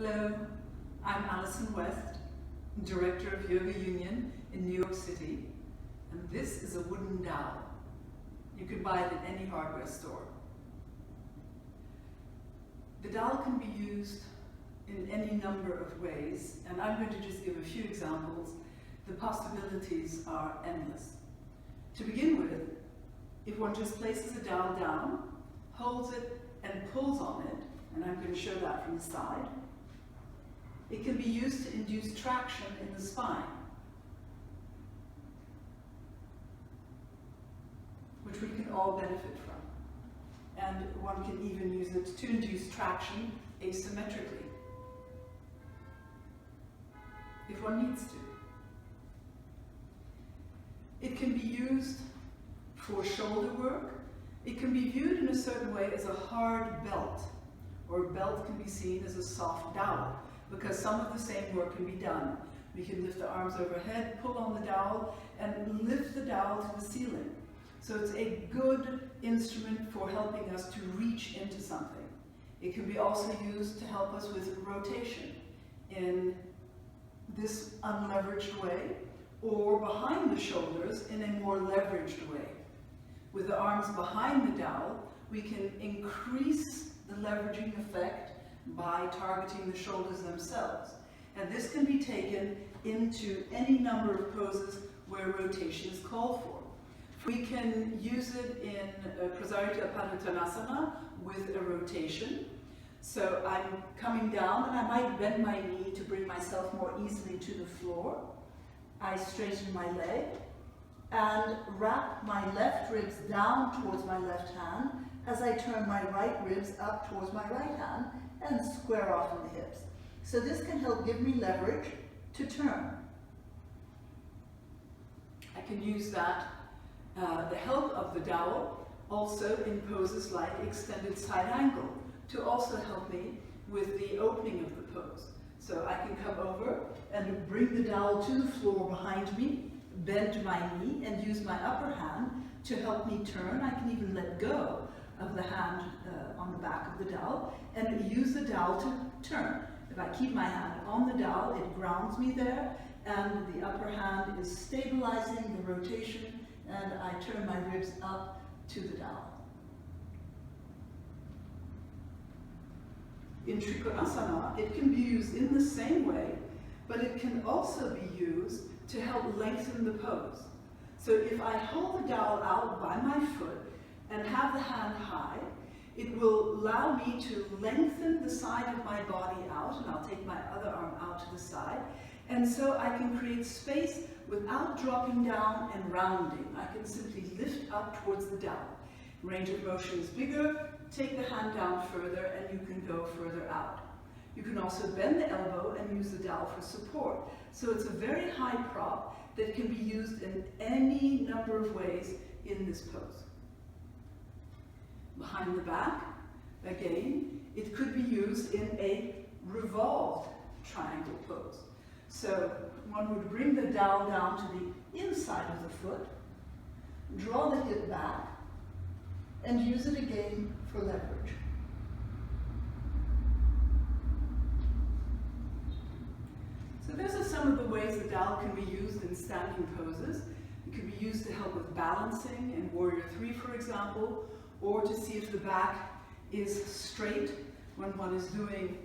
Hello, I'm Alison West, Director of Yoga Union in New York City, and this is a wooden dowel. You can buy it at any hardware store. The dowel can be used in any number of ways, and I'm going to just give a few examples. The possibilities are endless. To begin with, if one just places a dowel down, holds it and pulls on it, and I'm going to show that from the side, it can be used to induce traction in the spine, which we can all benefit from. And one can even use it to induce traction asymmetrically, if one needs to. It can be used for shoulder work. It can be viewed in a certain way as a hard belt, or a belt can be seen as a soft dowel, because some of the same work can be done. We can lift the arms overhead, pull on the dowel, and lift the dowel to the ceiling. So it's a good instrument for helping us to reach into something. It can be also used to help us with rotation in this unleveraged way, or behind the shoulders in a more leveraged way. With the arms behind the dowel, we can increase the leveraging effect by targeting the shoulders themselves. And this can be taken into any number of poses where rotation is called for. We can use it in Prasarita Padottanasana with a rotation. So I'm coming down and I might bend my knee to bring myself more easily to the floor. I straighten my leg and wrap my left ribs down towards my left hand as I turn my right ribs up towards my right hand and square off in the hips. So this can help give me leverage to turn. I can use that, the help of the dowel, also in poses like extended side angle, to also help me with the opening of the pose. So I can come over and bring the dowel to the floor behind me, bend my knee, and use my upper hand to help me turn. I can even let go of the hand on the back of the dowel and use the dowel to turn. If I keep my hand on the dowel, it grounds me there, and the upper hand is stabilizing the rotation, and I turn my ribs up to the dowel. In Trikonasana, it can be used in the same way, but it can also be used to help lengthen the pose. So if I hold the dowel out by my foot and have the hand high, it will allow me to lengthen the side of my body out, and I'll take my other arm out to the side, and so I can create space without dropping down and rounding. I can simply lift up towards the dowel. Range of motion is bigger, take the hand down further, and you can go further out. You can also bend the elbow and use the dowel for support. So it's a very high prop that can be used in any number of ways in this pose. Behind the back, again, it could be used in a revolved triangle pose. So one would bring the dowel down to the inside of the foot, draw the hip back, and use it again for leverage. So those are some of the ways the dowel can be used in standing poses. It can be used to help with balancing in Warrior 3, for example, or to see if the back is straight when one is doing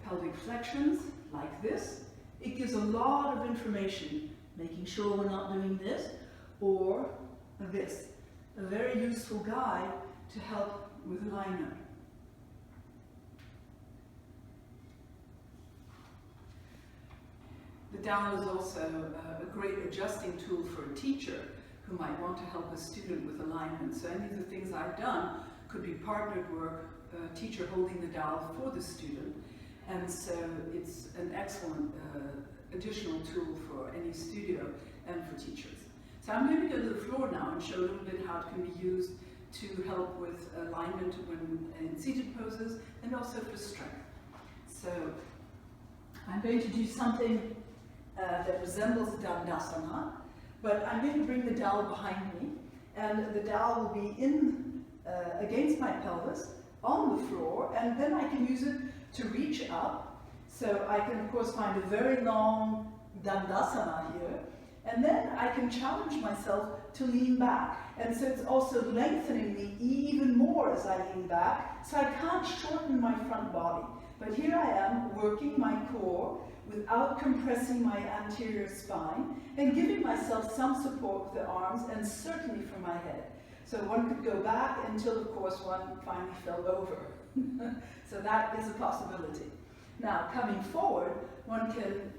pelvic flexions, like this. It gives a lot of information, making sure we're not doing this or this. A very useful guide to help with alignment. The dowel is also a great adjusting tool for a teacher who might want to help a student with alignment. So any of the things I've done could be partnered work, a teacher holding the dowel for the student. And so it's an excellent additional tool for any studio and for teachers. So I'm going to go to the floor now and show a little bit how it can be used to help with alignment when in seated poses and also for strength. So I'm going to do something that resembles Dandasana, but I'm going to bring the dowel behind me, and the dowel will be in against my pelvis on the floor, and then I can use it to reach up So I can, of course, find a very long dandasana here, and then I can challenge myself to lean back. And so it's also lengthening me even more as I lean back, so I can't shorten my front body. But here I am working my core without compressing my anterior spine and giving myself some support with the arms and certainly for my head. So one could go back until, of course, one finally fell over. So that is a possibility. Now, coming forward, one can,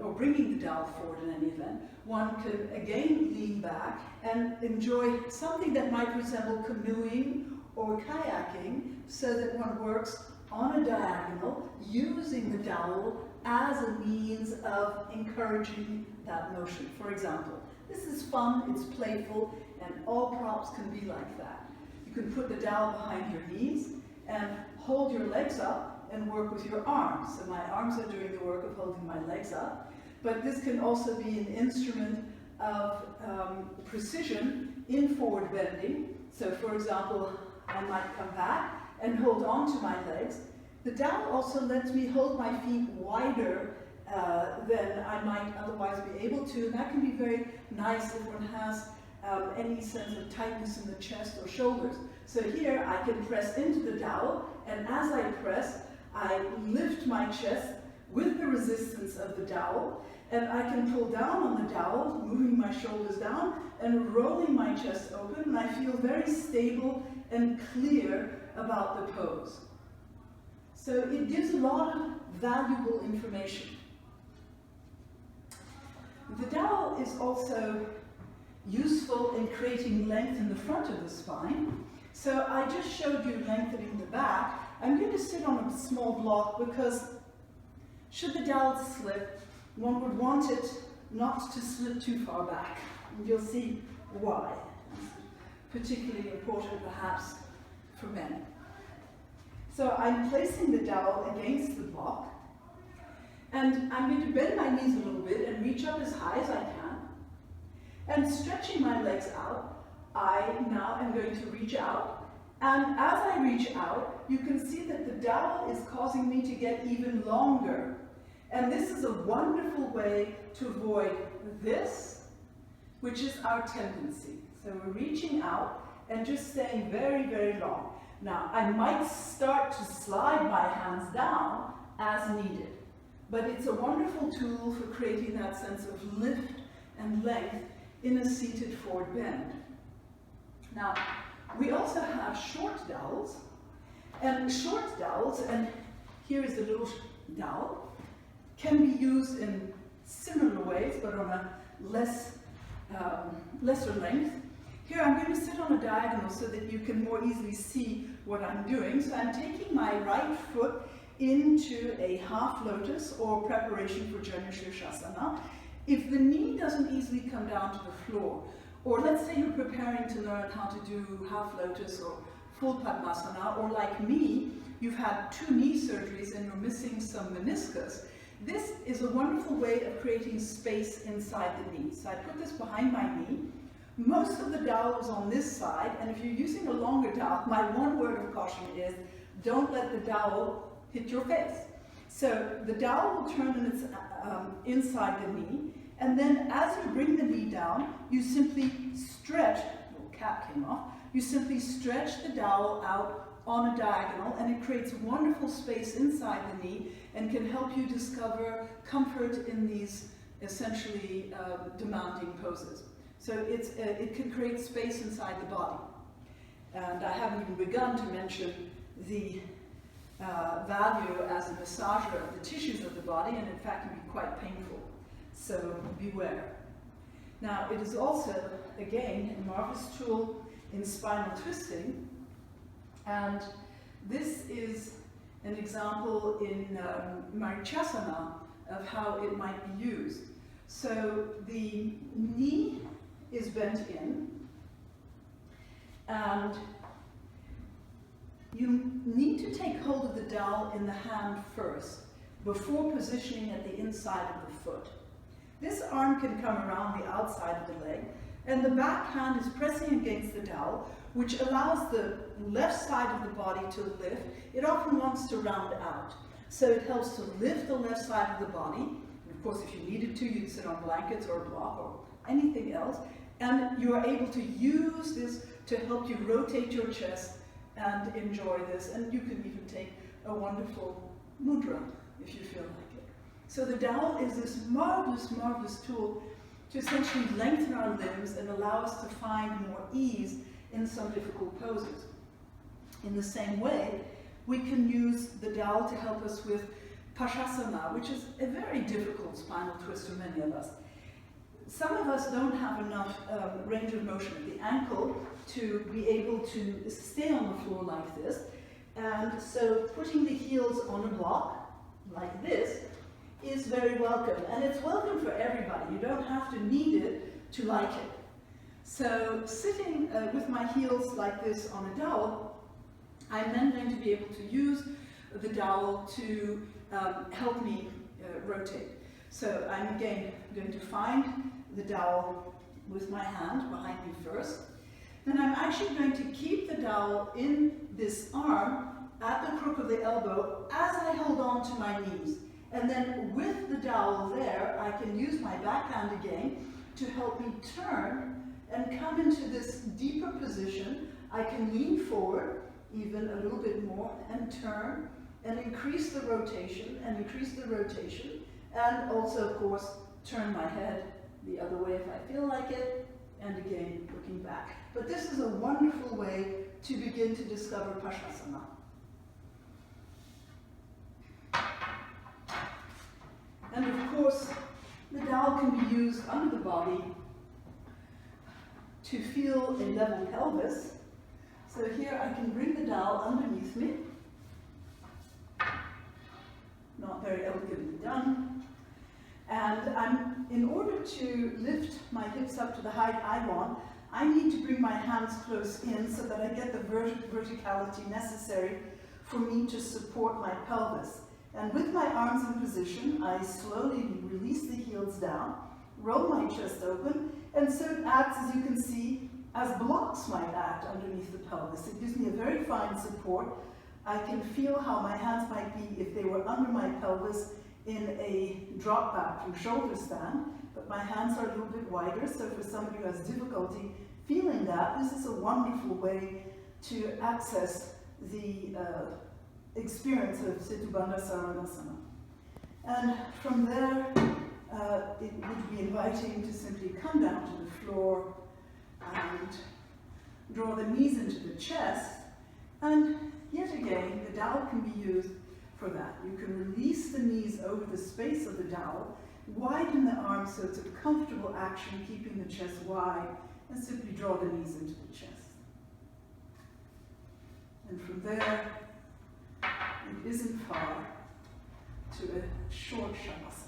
or bringing the dowel forward in any event, one can again lean back and enjoy something that might resemble canoeing or kayaking, so that one works on a diagonal using the dowel as a means of encouraging that motion. For example, this is fun, it's playful, and all props can be like that. You can put the dowel behind your knees and hold your legs up and work with your arms. So my arms are doing the work of holding my legs up, but this can also be an instrument of precision in forward bending. So for example, I might come back and hold on to my legs. The dowel also lets me hold my feet wider than I might otherwise be able to, and that can be very nice if one has any sense of tightness in the chest or shoulders. So here I can press into the dowel, and as I press, I lift my chest with the resistance of the dowel, and I can pull down on the dowel, moving my shoulders down and rolling my chest open, and I feel very stable and clear about the pose. So it gives a lot of valuable information. The dowel is also useful in creating length in the front of the spine. So I just showed you lengthening the back. I'm going to sit on a small block because should the dowel slip, one would want it not to slip too far back. And you'll see why. Particularly important perhaps for men. So I'm placing the dowel against the block, and I'm going to bend my knees a little bit and reach up as high as I can. And stretching my legs out, I now am going to reach out. And as I reach out, you can see that the dowel is causing me to get even longer. And this is a wonderful way to avoid this, which is our tendency. So we're reaching out and just staying very, very long. Now, I might start to slide my hands down as needed, but it's a wonderful tool for creating that sense of lift and length in a seated forward bend. Now, we also have short dowels, and here is a little dowel, can be used in similar ways, but on a lesser length. Here I'm going to sit on a diagonal so that you can more easily see what I'm doing. So I'm taking my right foot into a half lotus or preparation for Janu Shirshasana. If the knee doesn't easily come down to the floor, or let's say you're preparing to learn how to do half lotus or full Padmasana, or like me, you've had 2 knee surgeries and you're missing some meniscus, this is a wonderful way of creating space inside the knee. So I put this behind my knee. Most of the dowel is on this side, and if you're using a longer dowel, my one word of caution is don't let the dowel hit your face. So the dowel will turn in its, inside the knee, and then as you bring the knee down, you simply stretch, the little cap came off, you simply stretch the dowel out on a diagonal, and it creates wonderful space inside the knee and can help you discover comfort in these essentially demanding poses. So it can create space inside the body. And I haven't even begun to mention the value as a massager of the tissues of the body, and in fact can be quite painful. So beware. Now it is also, again, a marvelous tool in spinal twisting, and this is an example in Marichasana of how it might be used. So the knee is bent in, and you need to take hold of the dowel in the hand first before positioning at the inside of the foot. This arm can come around the outside of the leg, and the back hand is pressing against the dowel, which allows the left side of the body to lift. It often wants to round out. So it helps to lift the left side of the body. And of course, if you needed to, you'd sit on blankets or a block or anything else. And you are able to use this to help you rotate your chest and enjoy this. And you can even take a wonderful mudra if you feel like it. So the dowel is this marvelous, marvelous tool to essentially lengthen our limbs and allow us to find more ease in some difficult poses. In the same way, we can use the dowel to help us with Pashasana, which is a very difficult spinal twist for many of us. Some of us don't have enough range of motion at the ankle to be able to stay on the floor like this. And so putting the heels on a block like this is very welcome. And it's welcome for everybody. You don't have to need it to like it. So sitting with my heels like this on a dowel, I'm then going to be able to use the dowel to help me rotate. So I'm again going to find the dowel with my hand behind me first. Then I'm actually going to keep the dowel in this arm at the crook of the elbow as I hold on to my knees. And then with the dowel there, I can use my backhand again to help me turn and come into this deeper position. I can lean forward even a little bit more and turn and increase the rotation and increase the rotation. And also, of course, turn my head the other way if I feel like it, and again, looking back. But this is a wonderful way to begin to discover Pashasana. And of course, the dowel can be used under the body to feel a level pelvis. So here I can bring the dowel underneath me. Not very elegantly done. And in order to lift my hips up to the height I want, I need to bring my hands close in so that I get the verticality necessary for me to support my pelvis. And with my arms in position, I slowly release the heels down, roll my chest open, and so it acts, as you can see, as blocks might act underneath the pelvis. It gives me a very fine support. I can feel how my hands might be if they were under my pelvis in a drop back from shoulder stand, but my hands are a little bit wider, so for somebody who has difficulty feeling that, this is a wonderful way to access the experience of Setu Bandha Saranasana. And from there, it would be inviting to simply come down to the floor and draw the knees into the chest. And yet again, the dowel can be used for that. You can release the knees over the space of the dowel, widen the arms so it's a comfortable action, keeping the chest wide, and simply draw the knees into the chest. And from there, it isn't far to a short Shavasana.